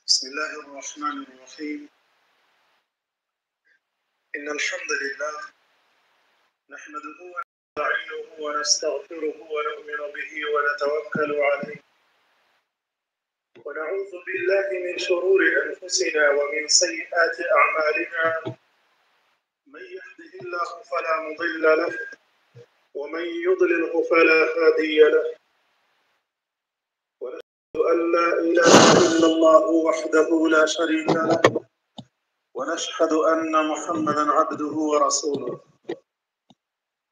بسم الله الرحمن الرحيم. إن الحمد لله نحمده ونستعينه ونستغفره ونؤمن به ونتوكل عليه ونعوذ بالله من شرور أنفسنا ومن سيئات أعمالنا. من يهده الله فلا مضل له ومن يضلله فلا هادي له، ونشهد أن لا إله إلا الله وحده لا شريك له، ونشهد أن محمدا عبده ورسوله.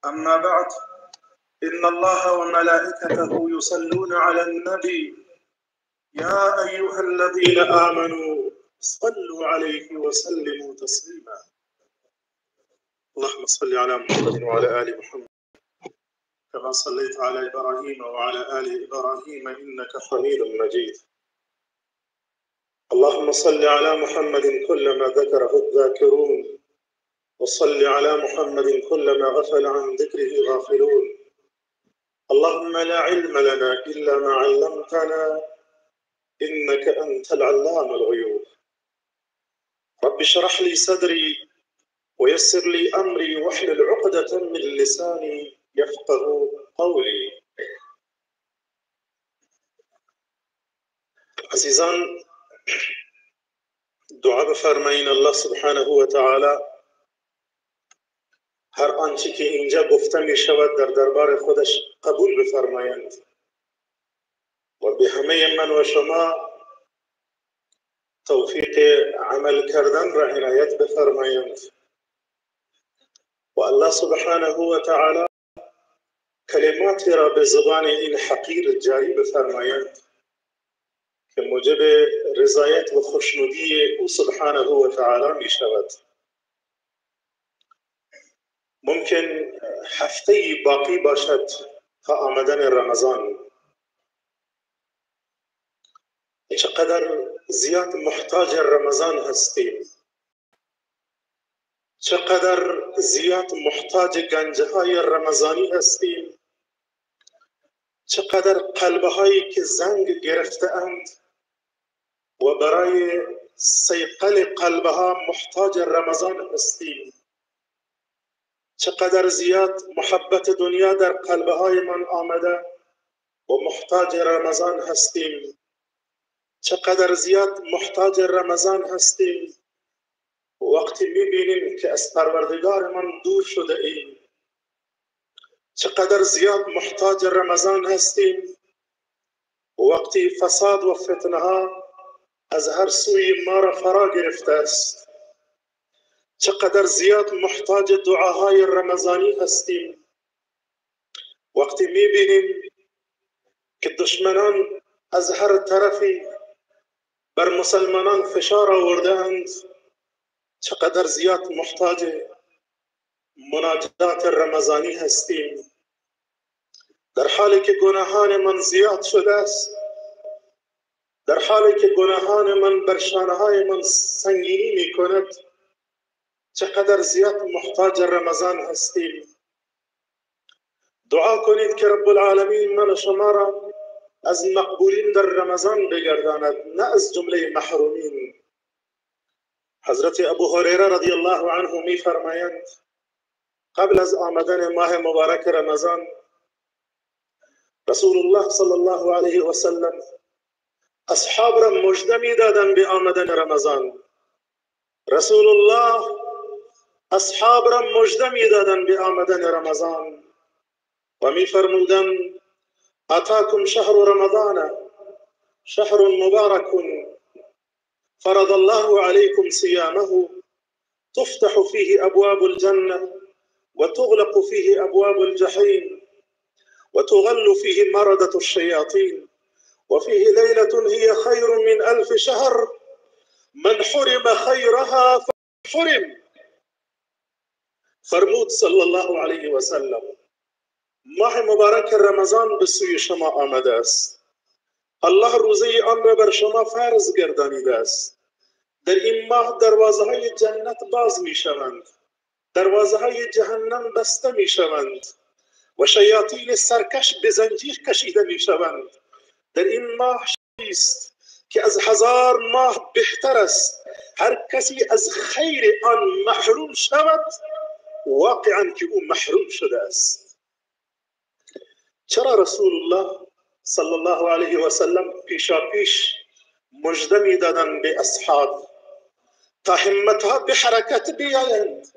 أما بعد، إن الله وملائكته يصلون على النبي يا أيها الذين آمنوا صلوا عليه وسلموا تسليما. اللهم صل على محمد وعلى آل محمد كما صليت على إبراهيم وعلى آل إبراهيم إنك حميد مجيد. اللهم صل على محمد كلما ذكره الذاكرون، وصل على محمد كلما غفل عن ذكره غافلون. اللهم لا علم لنا إلا ما علمتنا إنك أنت العلام الغيوب. رب اشرح لي صدري ويسر لي أمري واحلل عقدة من لساني يفقه قولي. عزیزان، دعا بفرمایین الله سبحانه و تعالی هر آنچه که اینجا گفته می شود در دربار خودش قبول بفرمایند و به همه من و شما توفیق عمل کردن را عنایت بفرمایند و الله سبحانه و تعالی کلماتی را به زبان این حقیر جاری بفرمایند که موجب رضایت و خوشنودی او سبحانه و تعالی می شود. ممکن هفته باقی باشد تا آمدن رمضان. چقدر زیاد محتاج رمضان هستیم، چقدر زیاد محتاج گنجهای رمضانی هستیم، چقدر قلبهایی که زنگ گرفته اند و برای صیقل قلبها محتاج رمضان هستیم. چقدر زیاد محبت دنیا در قلبهای من آمده و محتاج رمضان هستیم. چقدر زیاد محتاج رمضان هستیم وقتی میبینیم که از پروردگار من دور شده ایم. چقدر زیاد محتاج رمضان هستیم وقتی فساد و فتنه ها از هر سوی ما را فرا گرفته است. چقدر زیاد محتاج دعاهای رمضانی هستیم وقتی میبینیم که دشمنان از هر طرفی بر مسلمانان فشار آورده‌اند. چقدر زیاد محتاج مناجات رمضانی هستیم در حالی که گناهان من زیاد شده است، در حالی که گناهان من بر شانه‌های من سنگینی می کند. چقدر زیاد محتاج رمضان هستیم. دعا کنید که رب العالمین من و شما را از مقبولین در رمضان بگرداند، نه از جمله محرومین. حضرت ابو هریره رضی الله عنه می فرمایند قبل از آمدن ماه مبارک رمضان رسول الله صلی الله علیه و سلم اصحاب را مژده می دادند به آمدن رمضان. رسول الله اصحاب را مژده می دادند به آمدن رمضان و می فرمودند اتاکم شهر رمضان شهر مبارک فرض الله عليكم صيامه تفتح فيه أبواب الجنة وتغلق فيه أبواب الجحيم وتغل فيه مردة الشياطين وفيه ليلة هي خير من 1000 شهر من حرم خيرها فحرم. فرمود صلی الله علیه و سلم ماه مبارک رمضان به سوی شما آمده است. الله روزه آن را بر شما فرض گردانیده است. در این ماه دروازه های جنت باز می شوند، دروازه های جهنم بسته می شوند و شیاطین سرکش به زنجیر کشیده می شوند. در این ماه است که از 1000 ماه بهتر است هر کسی از خیر آن محروم شود، واقعا که او محروم شده است. چرا رسول الله صلی الله علیه و سلم پیشا پیش مژده میدادند به اصحاب تا همتها به حرکت بیایند،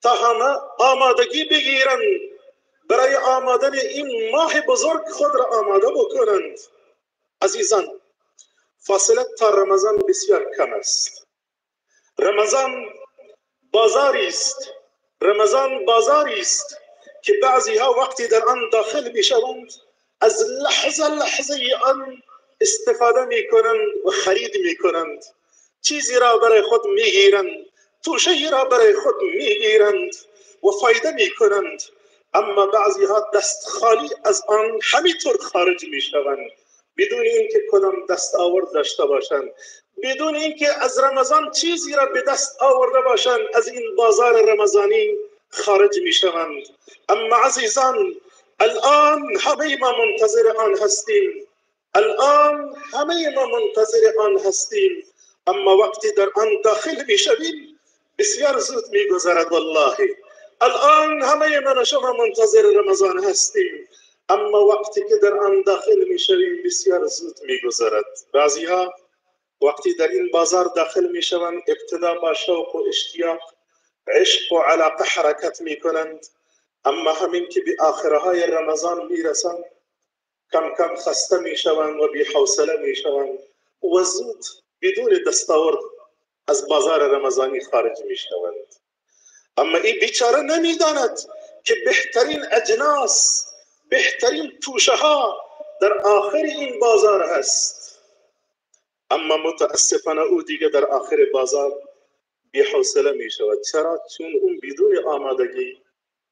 تا همه آمادگی بگیرند برای آمدن این ماه بزرگ خود را آماده بکنند؟ عزیزان، فاصله تا رمضان بسیار کم است. رمضان بازاری است، رمضان بازاری است که بعضی ها وقتی در آن داخل می شوند از لحظه آن استفاده می کنند و خرید می کنند، چیزی را برای خود می گیرند، توشهی را برای خود می گیرند و فایده می کنند، اما بعضی ها دست خالی از آن همینطور خارج می شوند بدون اینکه کدام دست آورد داشته باشند، بدون اینکه از رمضان چیزی را به دست آورده باشند از این بازار رمضانی خارج می شوند. اما عزیزان، الان همه ما منتظر آن هستیم، الان همه ما منتظر آن هستیم، اما وقتی در آن داخل می شویم بسیار زود می گذرد. والله الان همه من شما منتظر رمضان هستیم، اما وقتی که در آن داخل می شویم بسیار زود می گذرد. بعضی ها وقتی در این بازار داخل می شوند ابتدا با شوق و اشتیاق، عشق و علاقه حرکت می کنند، اما همین که به آخرهای رمضان می رسند کم کم خسته می شوند و بی حوصله می شوند و زود بدون دستاورد از بازار رمضانی خارج می شوند. اما این بیچاره نمی داند که بهترین اجناس، بهترین توشه ها در آخر این بازار هست. اما متاسفانه او دیگه در آخر بازار بی حوصله می شود. چرا؟ چون اون بدون آمادگی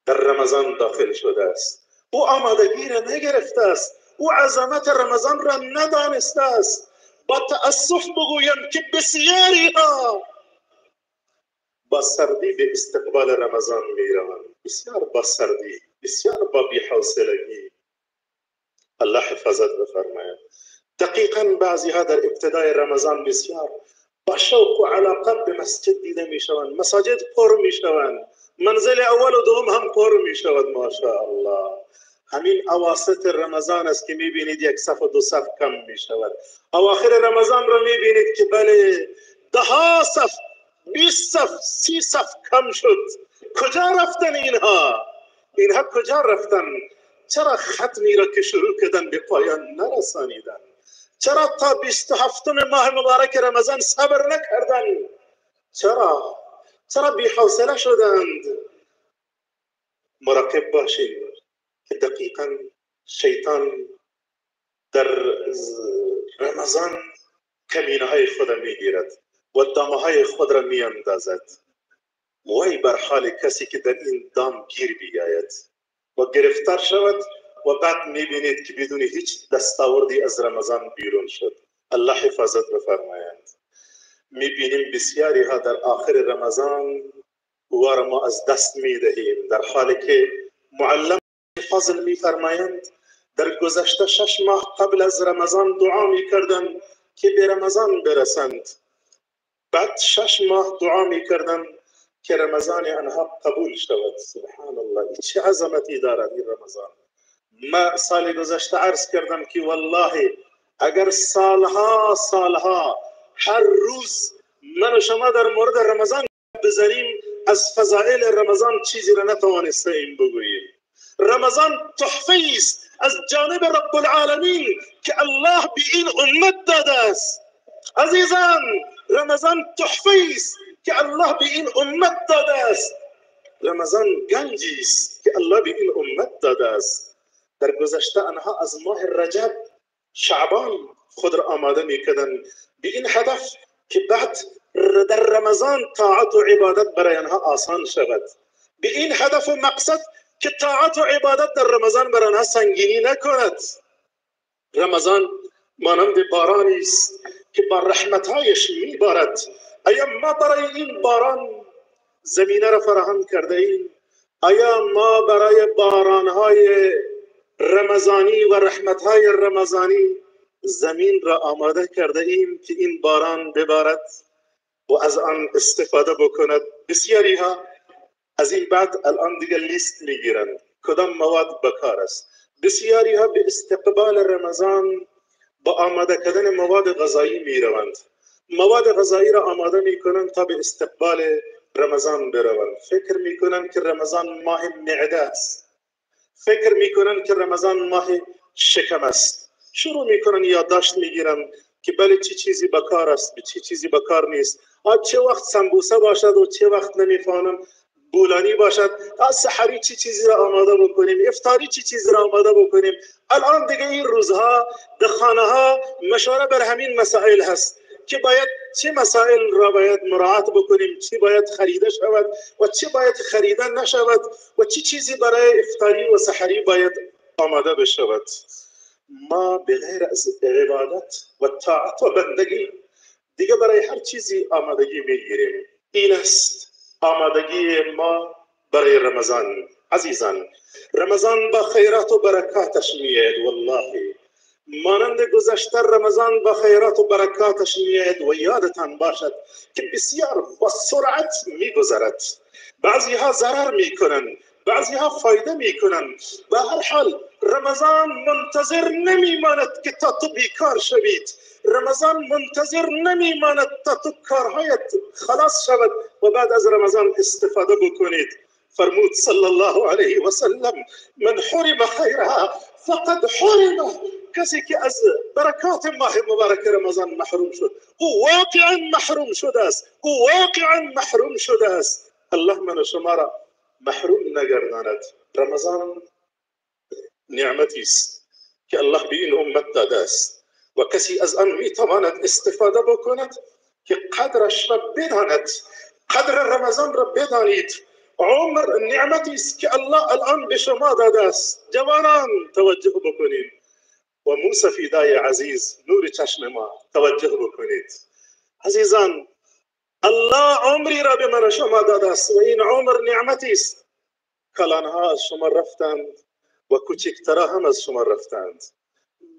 در رمضان داخل شده است. او آمادگی را نگرفته است، او عظمت رمضان را ندانسته است. با تأسف بگویم که بسیاری ها با سردی به استقبال رمضان می روند، بسیار با سردی، بسیار با بی حوصلگی. الله حفاظت بفرماید. دقیقاً بعضی ها در ابتدای رمضان بسیار با شوق و علاقه به مسجد دیده می شوند، مساجد پر می شوند، منزل اول و دوم هم پر می شود. ماشاءالله همین اواسط رمضان است که می بینید یک صف و دو صف کم می شود. اواخر رمضان را می بینید که بله 10 صف 20 صف 30 صف کم شد. کجا رفتن اینها؟ اینها کجا رفتن؟ چرا ختمی را که شروع کردن به پایان نرسانیدن؟ چرا تا 27 ماه مبارک رمضان صبر نکردن؟ چرا بی حوصله شدند؟ مراقب باشید که دقیقاً شیطان در رمضان کمینه های خود میگیرد و دامه های خود را میاندازد. وای بر حال کسی که در این دام گیر بیاید و گرفتار شود و بعد میبینید که بدون هیچ دستاوردی از رمضان بیرون شد. الله حفاظت بفرمایند. میبینیم بسیاری ها در آخر رمضان وار ما از دست میدهیم، در حالی که معلم فضل میفرمایند در گذشته 6 ماه قبل از رمضان دعا میکردند که به رمضان برسند، بعد 6 ماه دعا میکردند که رمضان آنها قبول شود. سبحان الله، چه عظمتی دارد این رمضان. ما سال گذشته عرض کردم که والله اگر سالها هر روز من و شما در مورد رمضان بزنیم از فضائل رمضان چیزی را نتوانستیم بگوییم. رمضان تحفه است از جانب رب العالمین که الله به این امت داده است. عزیزان، رمضان تحفه است که الله به این امت داده است. رمضان گنجی است که الله به این امت داده است. در گذشته آنها از ماه رجب شعبان خود را آماده می‌کردند به این هدف که بعد در رمضان طاعت و عبادت برای آنها آسان شود، به این هدف و مقصد که طاعت و عبادت در رمضان برای آنها سنگینی نکند. رمضان مانند بارانی است که با رحمت‌هایش میبارد. آیا ما برای این باران زمینه را فراهم کرده ایم؟ آیا ما برای باران‌های رمضانی و رحمت‌های رمضانی زمین را آماده کرده ایم که این باران ببارد و از آن استفاده بکند. بسیاری ها از این بعد الان دیگه لیست میگیرند کدام مواد بکار است. بسیاری ها به استقبال رمضان با آماده کردن مواد غذایی میروند. مواد غذایی را آماده میکنند تا به استقبال رمضان بروند. فکر میکنند که رمضان ماه معده است، فکر میکنند که رمضان ماه شکم است. شروع میکنن یادداشت میگیرن که بله چه چیزی بکار است، به چه چیزی بکار نیست. چه وقت سمبوسه باشد و چه وقت نمیفهمم بولانی باشد. سحری چه چیزی را آماده بکنیم، افطاری چه چیزی را آماده بکنیم. الان دیگه این روزها در خانه ها مشوره بر همین مسائل هست که باید چه مسائل را باید مراعات بکنیم، چه باید خریده شود و چه باید خریده نشود و چه چیزی برای افطاری و سحری باید آماده بشود. ما بغیر از عبادت و طاعت و بندگی دیگه برای هر چیزی آمادگی میگیریم. این است آمادگی ما برای رمضان. عزیزان، رمضان با خیرات و برکاتش میاد. والله مانند گذشته رمضان با خیرات و برکاتش میاد و یادتان باشد که بسیار با سرعت میگذرد. بعضی ها ضرر میکنن، بعضی ها فایده میکنن. به هر حال رمضان منتظر نمیماند که تا تو بیکار شوید. رمضان منتظر نمیماند تا تو کارهایت خلاص شود و بعد از رمضان استفاده بکنید. فرمود صلی الله علیه و سلم من حرم خیرها فقد حرم. کسی که از برکات ماه مبارک رمضان محروم شد او واقعا محروم شده است، او واقعا محروم شده است. الله من شما را محروم نگرداند. رمضان نعمتی است که الله به این امت داده است و کسی از آن میتواند استفاده بکند که قدرش را بداند. قدر رمضان را بدانید. عمر نعمتی است که الله الان به شما داده است. جوانان توجه بکنید و موسفیدای عزیز نور چشم ما توجه بکنید. عزیزان، الله عمری را به من شما داده است و این عمر نعمتی است. کلانها از شما رفتند و کوچکترها هم از شما رفتند.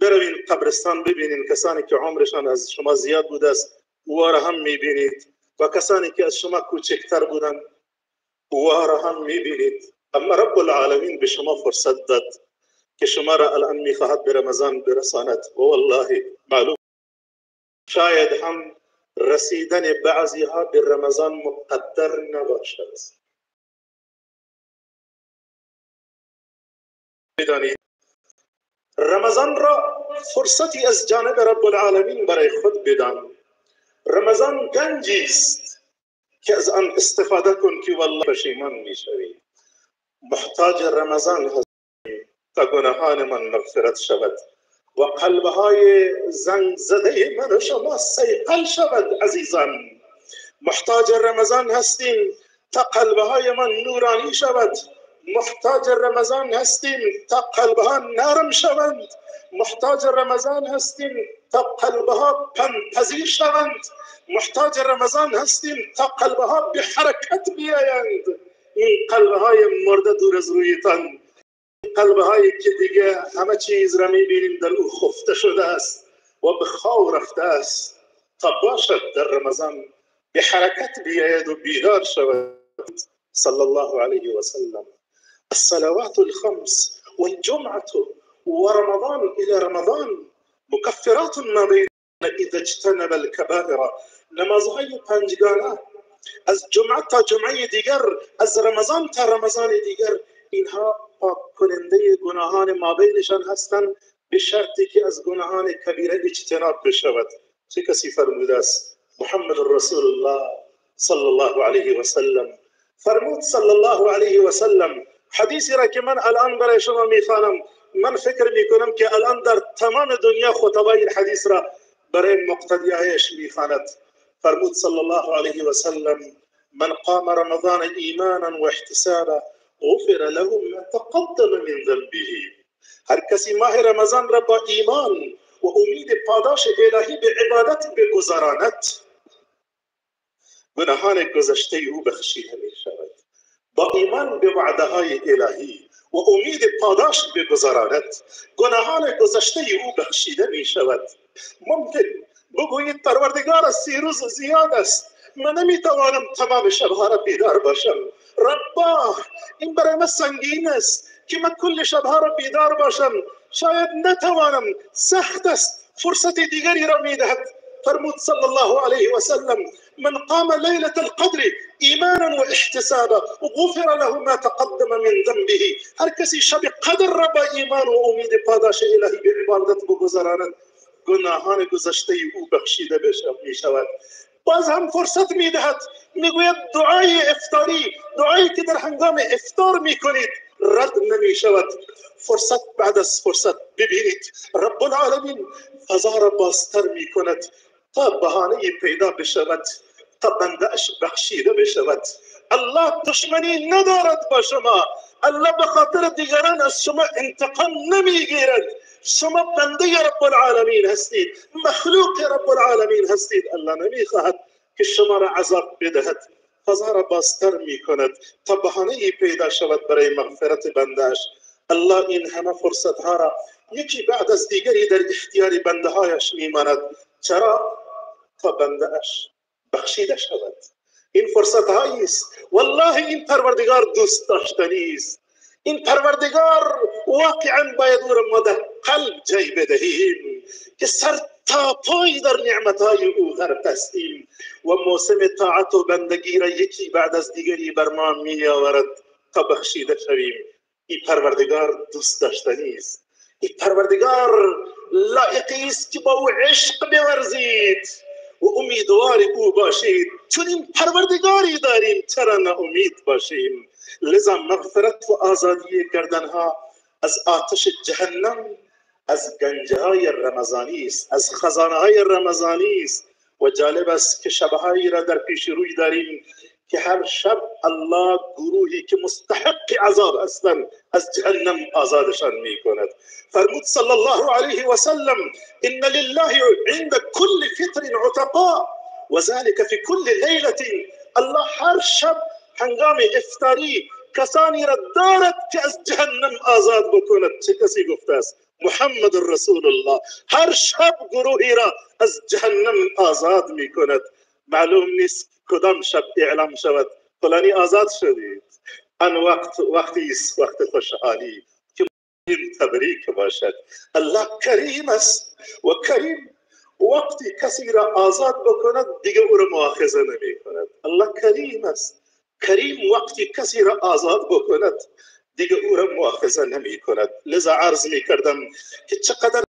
بروین قبرستان ببینید کسانی که عمرشان از شما زیاد بوده است او را هم میبینید و کسانی که از شما کوچکتر بودند او را هم میبینید. اما رب العالمین به شما فرصت داد که شما را الان میخواهد به رمضان برساند و والله معلوم شاید هم رسیدن بعضی ها به رمضان مقدر نباشد. بدانید رمضان را فرصتی از جانب رب العالمین برای خود بدان. رمضان گنجی است که از آن استفاده کن که والله پشیمان میشوی. محتاج رمضان هستیم تا گناهان من مغفرت شود و قلبهای زنگ زده من و شما صیقل شود. عزیزان، محتاج رمضان هستیم تا قلبهای من نورانی شود. محتاج رمضان هستیم تا قلبها نرم شوند. محتاج رمضان هستیم تا قلبها پنپذیر شوند. محتاج رمضان هستیم تا قلبها به حرکت بیایند. این قلبهای مرده دور از رویتان، قلبهایی که دیگه همه چیز را میبینیم در او خفته شده است و به خواب رفته است، تا باشد در رمضان به حرکت بیاید و بیدار شود. صلی الله علیه و سلم الصلوات الخمس والجمعة ورمضان إلى رمضان مكفرات ما بين إذا اجتنب الكبائر. نمازهای پنجگانه از جمعه تا جمعه دیگر، از رمضان تا رمضان دیگر، اینها پاک کننده گناهان ما بینشان هستند به شرطی که از گناهان کبیره اجتناب بشود. چه کسی فرموده است؟ محمد رسول الله صلی الله علیه و سلم فرمود صلی الله علیه و سلم حدیثی را که من الان برای شما میخوانم. من فکر میکنم که الان در تمام دنیا خطبای این حدیث را برای مقتدیایش میخواند. فرمود صلی الله علیه و سلم من قام رمضان ایمانا و احتسابا غفر له ما تقدم من ذنبه. هر کسی ماه رمضان را با ایمان و امید پاداش الهی به عبادت بگذراند، گناهان گذشته او بخشیده می شود. با ایمان به وعده های الهی و امید پاداش بگذراند، گناهان گذشته او بخشیده می شود. ممکن بگویید پروردگار از 30 روز زیاد است، من نمی توانم تمام شبها را بیدار باشم. ربا، این برای من سنگین است که من کل شبها را بیدار باشم، شاید نتوانم، سخت است. فرصت دیگری را می دهد. فرمود صلی الله علیه و سلم: من قام لیلة القدر ایمانا و احتسابا غفر له ما تقدم من ذنبه. هر کسی شب قدر را با ایمان و امید پاداش الهی به عبادت بگذراند، گناهان گذشته او بخشیده می شود. باز هم فرصت می دهد، می گوید دعای افطاری، دعایی که در هنگام افطار می کنید رد نمی شود. فرصت بعد از فرصت ببینید رب العالمین فضا را بازتر می کند تا بهانه پیدا بشود، تا بنده اش بخشیده بشود. الله دشمنی ندارد با شما، الله به خاطر دیگران از شما انتقام نمیگیرد. شما بنده رب العالمین هستید، مخلوق رب العالمین هستید. الله نمیخواهد که شما را عذاب بدهد، فضا را بازتر می کند تا بهانه پیدا شود برای مغفرت بندهش. الله این همه فرصت ها را یکی بعد از دیگری در اختیار بنده هایش میماند. چرا؟ تا بنده اش بخشیده شود. این فرصت هایی است. والله این پروردگار دوست داشتنی است. این پروردگار واقعا باید او را ما در قلب جای بدهیم که سر تا پای در نعمتهای او غرق هستیم و موسم طاعت و بندگی را یکی بعد از دیگری بر ما می آورد تا بخشیده شویم. این پروردگار دوست داشتنی است. این پروردگار لایقی است که با او عشق بورزید و امیدوار او باشید. چون این پروردگاری داریم چرا ناامید باشیم؟ لذا مغفرت و آزادی گردنها از آتش جهنم از گنجهای رمضانی است، از خزانه های رمضانی است. و جالب است که شبهایی را در پیش روی داریم که هر شب الله گروهی که مستحق عذاب هستند از جهنم آزادشان می کند. فرمود صلی الله علیه و سلم: ان لله عند كل فطر عتقاء و ذلك فی كل لیلة. الله هر شب هنگام افطاری کسانی را دارد که از جهنم آزاد بکند. چه کسی گفته است؟ محمد رسول الله. هر شب گروهی را از جهنم آزاد می کند. معلوم نیست کدام شب اعلام شود فلانی آزاد شدید. آن وقتی است، وقت خوشحالی که تبریک باشد. الله کریم است و کریم وقتی کسی را آزاد بکند دیگه او را مؤاخذه نمی کند. الله کریم است. کریم وقتی کسی را آزاد بکند دیگه او را مؤاخذه نمی کند. لذا عرض می کردم که چقدر